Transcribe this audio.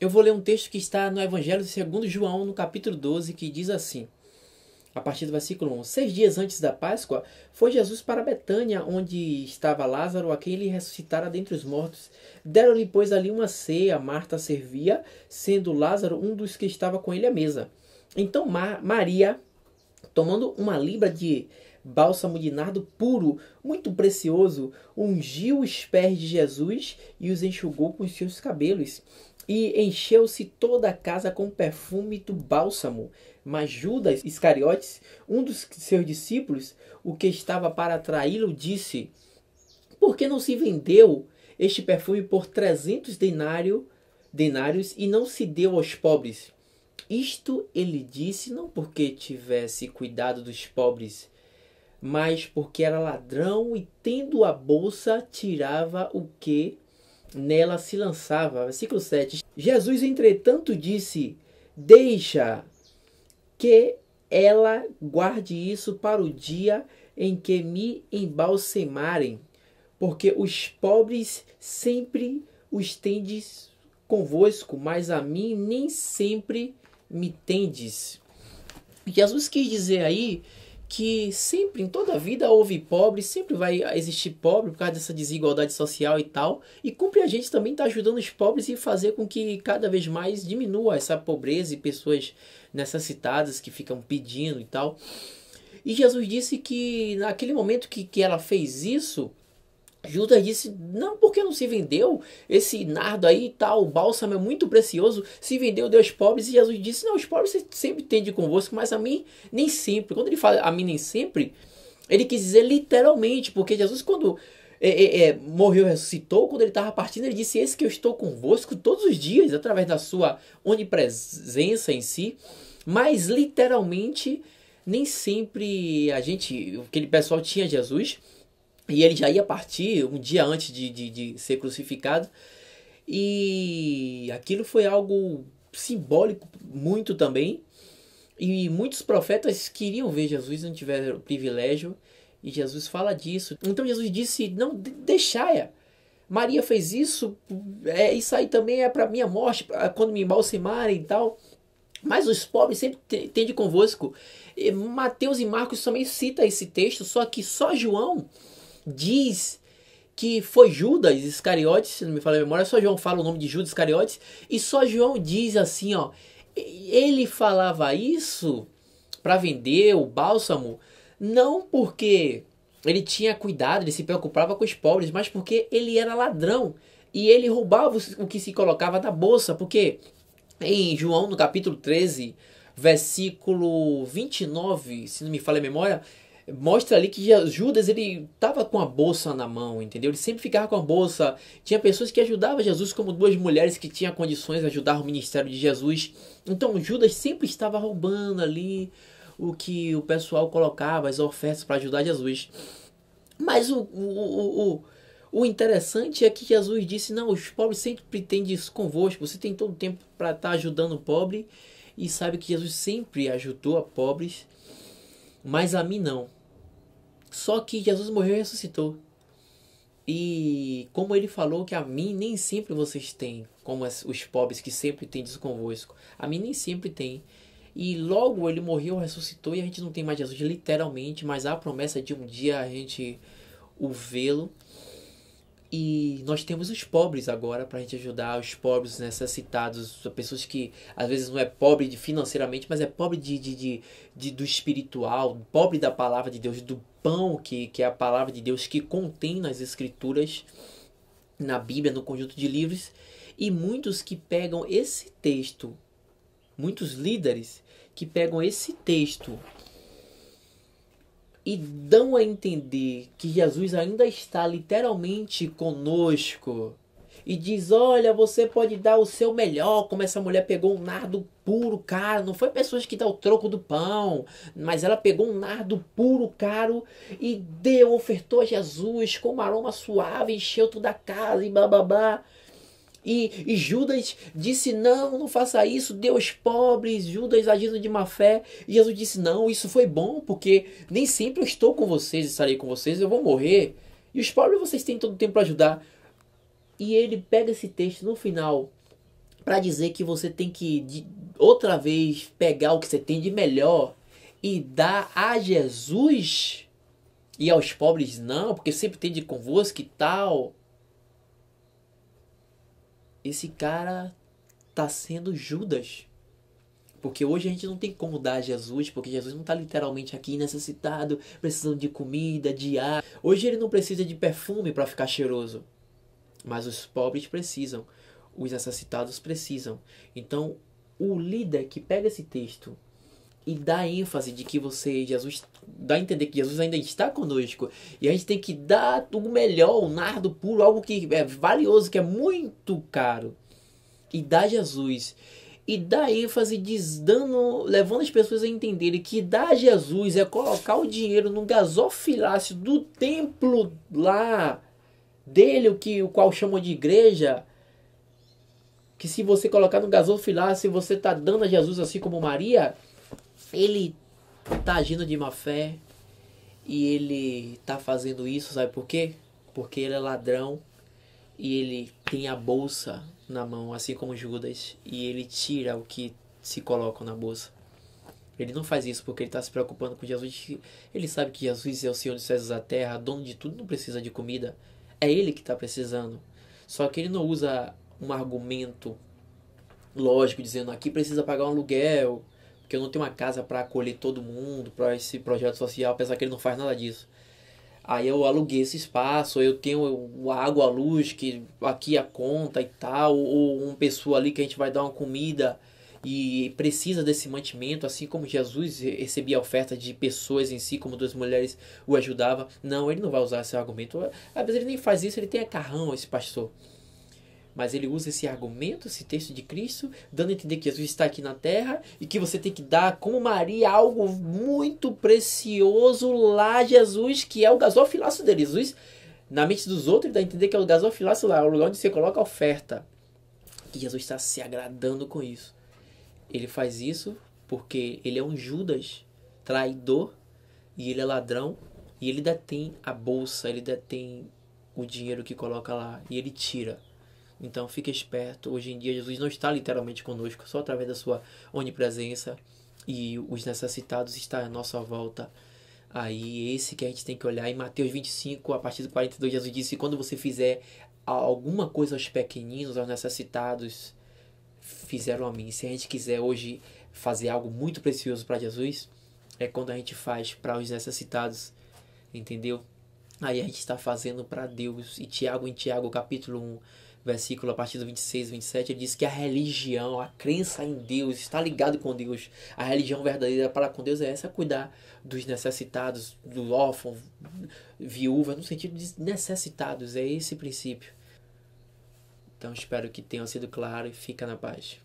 Eu vou ler um texto que está no Evangelho segundo João, no capítulo 12, que diz assim, a partir do versículo 1. 6 dias antes da Páscoa, foi Jesus para Betânia, onde estava Lázaro, a quem ele ressuscitara dentre os mortos. Deram-lhe, pois, ali uma ceia. Marta servia, sendo Lázaro um dos que estava com ele à mesa. Então Maria, tomando uma libra de bálsamo de nardo puro, muito precioso, ungiu os pés de Jesus e os enxugou com os seus cabelos. E encheu-se toda a casa com perfume do bálsamo. Mas Judas Iscariotes, um dos seus discípulos, o que estava para traí-lo, disse: por que não se vendeu este perfume por 300 denários e não se deu aos pobres? Isto ele disse não porque tivesse cuidado dos pobres, mas porque era ladrão e, tendo a bolsa, tirava o que nela se lançava. Versículo 7. Jesus, entretanto, disse: deixa que ela guarde isso para o dia em que me embalsemarem, porque os pobres sempre os tendes convosco, mas a mim nem sempre me tendes. Jesus quis dizer aí que sempre, em toda a vida, houve pobre, sempre vai existir pobre por causa dessa desigualdade social e tal. E cumpre a gente também estar ajudando os pobres e fazer com que cada vez mais diminua essa pobreza e pessoas necessitadas que ficam pedindo e tal. E Jesus disse que naquele momento que ela fez isso, Judas disse: não, porque não se vendeu esse nardo aí e tal, o bálsamo é muito precioso, se vendeu, deu aos pobres. E Jesus disse: não, os pobres você sempre tende convosco, mas a mim nem sempre. Quando ele fala a mim nem sempre, ele quis dizer literalmente, porque Jesus, quando morreu e ressuscitou, quando ele estava partindo, ele disse: esse que eu estou convosco todos os dias, através da sua onipresença em si. Mas literalmente, nem sempre aquele pessoal tinha Jesus. E ele já ia partir um dia antes de ser crucificado. E aquilo foi algo simbólico muito também. E muitos profetas queriam ver Jesus, não tiveram o privilégio. E Jesus fala disso. Então Jesus disse: não, deixai-a. Maria fez isso. Isso aí também é para minha morte, quando me embalsemarem e tal. Mas os pobres sempre tende convosco. Mateus e Marcos também citam esse texto. Só que só João diz que foi Judas Iscariotes, se não me falha a memória, só João fala o nome de Judas Iscariotes, e só João diz assim, ó, ele falava isso para vender o bálsamo, não porque ele tinha cuidado, ele se preocupava com os pobres, mas porque ele era ladrão, e ele roubava o que se colocava na bolsa, porque em João, no capítulo 13, versículo 29, se não me falha a memória, mostra ali que Judas, ele estava com a bolsa na mão, entendeu? Ele sempre ficava com a bolsa. Tinha pessoas que ajudavam Jesus, como duas mulheres que tinham condições de ajudar o ministério de Jesus. Então Judas sempre estava roubando ali o que o pessoal colocava, as ofertas para ajudar Jesus. Mas o interessante é que Jesus disse: não, os pobres sempre têm isso convosco. Você tem todo o tempo para estar ajudando o pobre. E sabe que Jesus sempre ajudou a pobres, mas a mim não. Só que Jesus morreu e ressuscitou. E como ele falou que a mim nem sempre vocês têm, como os pobres que sempre têm isso convosco. A mim nem sempre tem. E logo ele morreu, ressuscitou, e a gente não tem mais Jesus literalmente, mas há a promessa de um dia a gente o vê-lo. E nós temos os pobres agora para a gente ajudar os pobres necessitados, pessoas que às vezes não é pobre financeiramente, mas é pobre do espiritual, pobre da palavra de Deus, do pão que é a palavra de Deus que contém nas escrituras, na Bíblia, no conjunto de livros. E muitos que pegam esse texto, muitos líderes que pegam esse texto e dão a entender que Jesus ainda está literalmente conosco. E diz: olha, você pode dar o seu melhor, como essa mulher pegou um nardo puro, caro. Não foi pessoas que dão o troco do pão, mas ela pegou um nardo puro, caro, e deu, ofertou a Jesus com um aroma suave, encheu toda a casa e bababá. E Judas disse: não, não faça isso, dê aos pobres. Judas agindo de má fé. E Jesus disse: não, isso foi bom, porque nem sempre eu estou com vocês, estarei com vocês, eu vou morrer. E os pobres vocês têm todo o tempo para ajudar. E ele pega esse texto no final para dizer que você tem que outra vez pegar o que você tem de melhor e dar a Jesus e aos pobres não, porque sempre tem de convosco e tal. Esse cara tá sendo Judas. Porque hoje a gente não tem como dar a Jesus, porque Jesus não está literalmente aqui necessitado, precisando de comida, de ar. Hoje ele não precisa de perfume para ficar cheiroso. Mas os pobres precisam, os necessitados precisam. Então, o líder que pega esse texto e dá ênfase de que Jesus, dá a entender que Jesus ainda está conosco, e a gente tem que dar o melhor, o nardo puro, algo que é valioso, que é muito caro, e dá Jesus, e dá ênfase levando as pessoas a entenderem que dar a Jesus é colocar o dinheiro no gasofilácio do templo lá dele, o qual chamam de igreja, que se você colocar no gasofilácio, você está dando a Jesus assim como Maria. Ele tá agindo de má fé e ele tá fazendo isso, sabe por quê? Porque ele é ladrão e ele tem a bolsa na mão, assim como Judas, e ele tira o que se coloca na bolsa. Ele não faz isso porque ele está se preocupando com Jesus. Ele sabe que Jesus é o Senhor dos céus e da terra, dono de tudo, não precisa de comida. É ele que está precisando. Só que ele não usa um argumento lógico dizendo aqui precisa pagar um aluguel, porque eu não tenho uma casa para acolher todo mundo, para esse projeto social, apesar que ele não faz nada disso. Aí eu aluguei esse espaço, eu tenho água, a luz, que aqui a conta e tal, ou uma pessoa ali que a gente vai dar uma comida e precisa desse mantimento, assim como Jesus recebia oferta de pessoas em si, como duas mulheres o ajudavam. Não, ele não vai usar esse argumento. Às vezes ele nem faz isso, ele tem carrão, esse pastor. Mas ele usa esse argumento, esse texto de Cristo, dando a entender que Jesus está aqui na terra e que você tem que dar, como Maria, algo muito precioso lá a Jesus, que é o gasofilácio dele. Jesus, na mente dos outros, dá a entender que é o gasofilácio lá, é o lugar onde você coloca a oferta. E Jesus está se agradando com isso. Ele faz isso porque ele é um Judas traidor e ele é ladrão e ele detém a bolsa, ele detém o dinheiro que coloca lá e ele tira. Então fique esperto, hoje em dia Jesus não está literalmente conosco, só através da sua onipresença, e os necessitados estão à nossa volta. Aí esse que a gente tem que olhar. Em Mateus 25, a partir do 42, Jesus disse: quando você fizer alguma coisa aos pequeninos, aos necessitados, fizeram a mim. Se a gente quiser hoje fazer algo muito precioso para Jesus, é quando a gente faz para os necessitados, entendeu? Aí a gente está fazendo para Deus. E Tiago, em Tiago capítulo 1, versículo a partir do 26 e 27, ele diz que a religião, a crença em Deus, está ligado com Deus. A religião verdadeira para com Deus é essa: cuidar dos necessitados, do órfão, viúva, no sentido de necessitados. É esse princípio. Então espero que tenha sido claro e fica na paz.